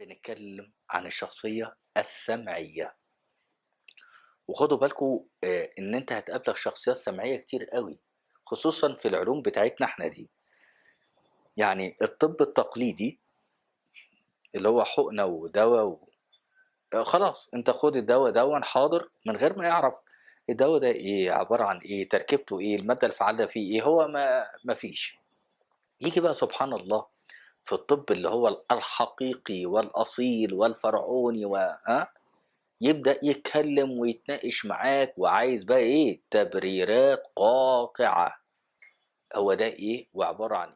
بنتكلم عن الشخصية السمعية، وخدوا بالكم إن أنت هتقابلك شخصيات سمعية كتير أوي، خصوصًا في العلوم بتاعتنا إحنا دي. يعني الطب التقليدي اللي هو حقنة ودوا خلاص أنت خُد الدوا دَوًّا حاضر، من غير ما يعرف الدوا ده إيه، عبارة عن إيه، تركيبته إيه، المادة الفعّالة فيه إيه، هو ما فيش. ييجي بقى سبحان الله في الطب اللي هو الحقيقي والأصيل والفرعوني يبدأ يتكلم ويتناقش معاك وعايز بقى إيه، تبريرات قاطعة. هو ده إيه وعبارة عن